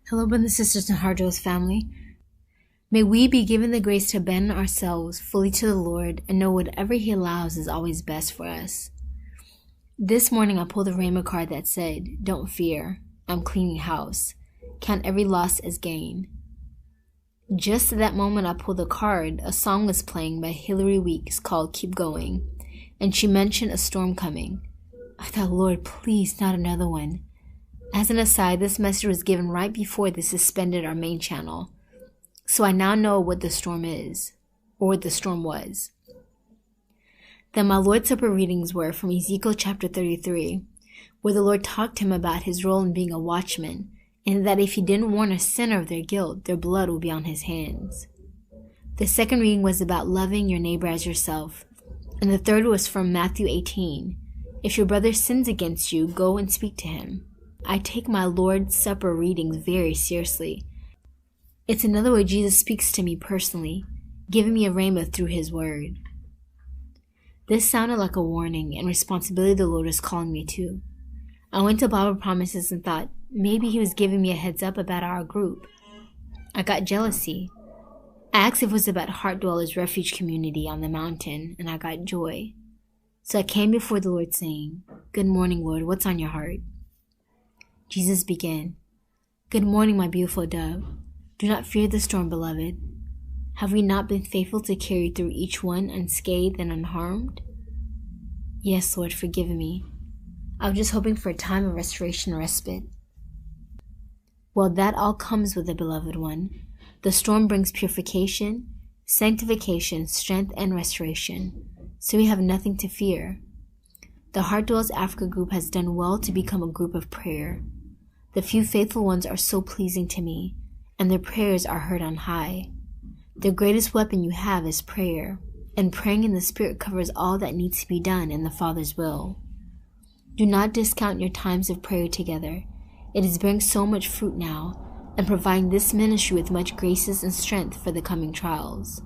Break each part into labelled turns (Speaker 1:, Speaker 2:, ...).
Speaker 1: Hello, brothers and sisters and Hardrose family. May we be given the grace to abandon ourselves fully to the Lord and know whatever He allows is always best for us. This morning I pulled a Rhema card that said, "Don't fear, I'm cleaning house. Count every loss as gain." Just at that moment I pulled the card, a song was playing by Hillary Weeks called "Keep Going," and she mentioned a storm coming. I thought, Lord, please not another one. As an aside, this message was given right before they suspended our main channel. So I now know what the storm is, or what the storm was. Then my Lord's Supper readings were from Ezekiel chapter 33, where the Lord talked to him about his role in being a watchman, and that if he didn't warn a sinner of their guilt, their blood would be on his hands. The second reading was about loving your neighbor as yourself, and the third was from Matthew 18. If your brother sins against you, go and speak to him. I take my Lord's Supper readings very seriously. It's another way Jesus speaks to me personally, giving me a rhema through His Word. This sounded like a warning and responsibility the Lord was calling me to. I went to Bible Promises and thought maybe He was giving me a heads up about our group. I got jealousy. I asked if it was about Heart Dwellers Refuge Community on the mountain, and I got joy. So I came before the Lord saying, "Good morning, Lord, what's on your heart?" Jesus began, "Good morning, my beautiful dove. Do not fear the storm, beloved. Have we not been faithful to carry through each one unscathed and unharmed?" Yes, Lord, forgive me. I was just hoping for a time of restoration and respite. Well, that all comes with the beloved one. The storm brings purification, sanctification, strength, and restoration. So we have nothing to fear. The Heart Dwells Africa group has done well to become a group of prayer. The few faithful ones are so pleasing to me, and their prayers are heard on high. The greatest weapon you have is prayer, and praying in the Spirit covers all that needs to be done in the Father's will. Do not discount your times of prayer together. It is bearing so much fruit now, and providing this ministry with much graces and strength for the coming trials.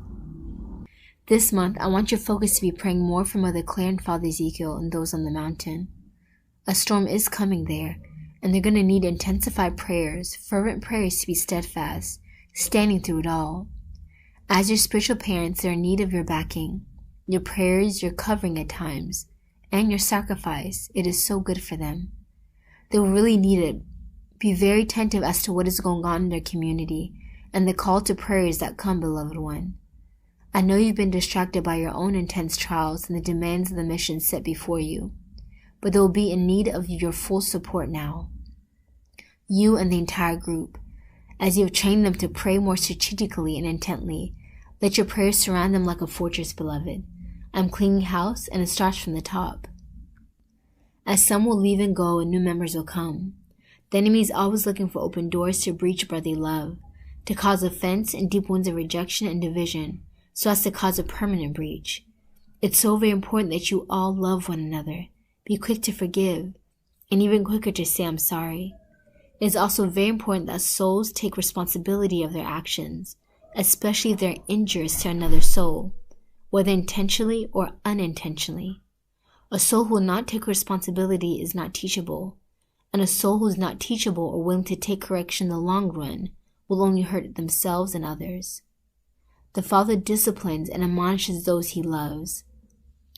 Speaker 1: This month, I want your focus to be praying more for Mother Claire and Father Ezekiel and those on the mountain. A storm is coming there, and they're going to need intensified prayers, fervent prayers to be steadfast, standing through it all. As your spiritual parents, they're in need of your backing, your prayers, your covering at times, and your sacrifice. It is so good for them. They will really need it. Be very attentive as to what is going on in their community and the call to prayers that come, beloved one. I know you've been distracted by your own intense trials and the demands of the mission set before you, but they will be in need of your full support now. You and the entire group, as you have trained them to pray more strategically and intently, let your prayers surround them like a fortress, beloved. I'm cleaning house, and it starts from the top. As some will leave and go and new members will come, the enemy is always looking for open doors to breach brotherly love, to cause offense and deep wounds of rejection and division, so as to cause a permanent breach. It's so very important that you all love one another, be quick to forgive, and even quicker to say, "I'm sorry." It is also very important that souls take responsibility of their actions, especially if they're injurious to another soul, whether intentionally or unintentionally. A soul who will not take responsibility is not teachable, and a soul who is not teachable or willing to take correction in the long run will only hurt themselves and others. The Father disciplines and admonishes those He loves.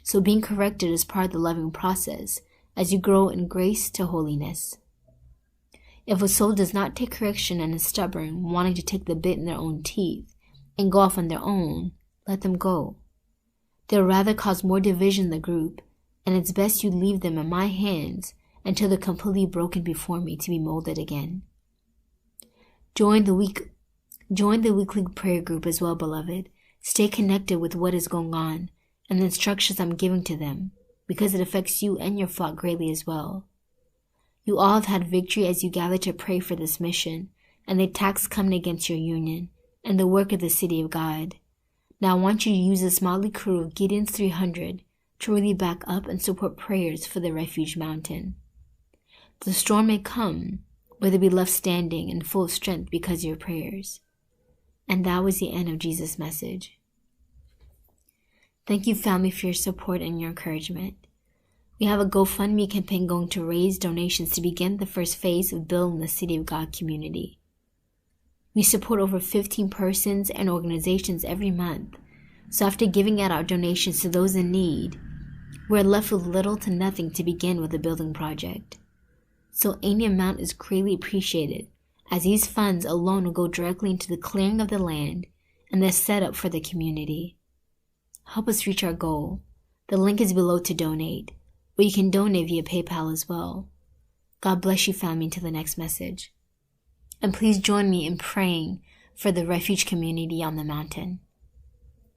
Speaker 1: So being corrected is part of the loving process as you grow in grace to holiness. If a soul does not take correction and is stubborn, wanting to take the bit in their own teeth and go off on their own, let them go. They'll rather cause more division in the group, and it's best you leave them in my hands until they're completely broken before me to be molded again. Join the weekly prayer group as well, beloved. Stay connected with what is going on and the instructions I'm giving to them, because it affects you and your flock greatly as well. You all have had victory as you gather to pray for this mission and the attacks coming against your union and the work of the city of God. Now I want you to use this motley crew of Gideon's 300 to really back up and support prayers for the refuge mountain. The storm may come, but they'll be left standing and full of strength because of your prayers. And that was the end of Jesus' message. Thank you, family, for your support and your encouragement. We have a GoFundMe campaign going to raise donations to begin the first phase of building the City of God community. We support over 15 persons and organizations every month, so after giving out our donations to those in need, we're left with little to nothing to begin with the building project. So any amount is greatly appreciated, as these funds alone will go directly into the clearing of the land and the setup for the community. Help us reach our goal. The link is below to donate, or you can donate via PayPal as well. God bless you, family, until the next message. And please join me in praying for the refuge community on the mountain.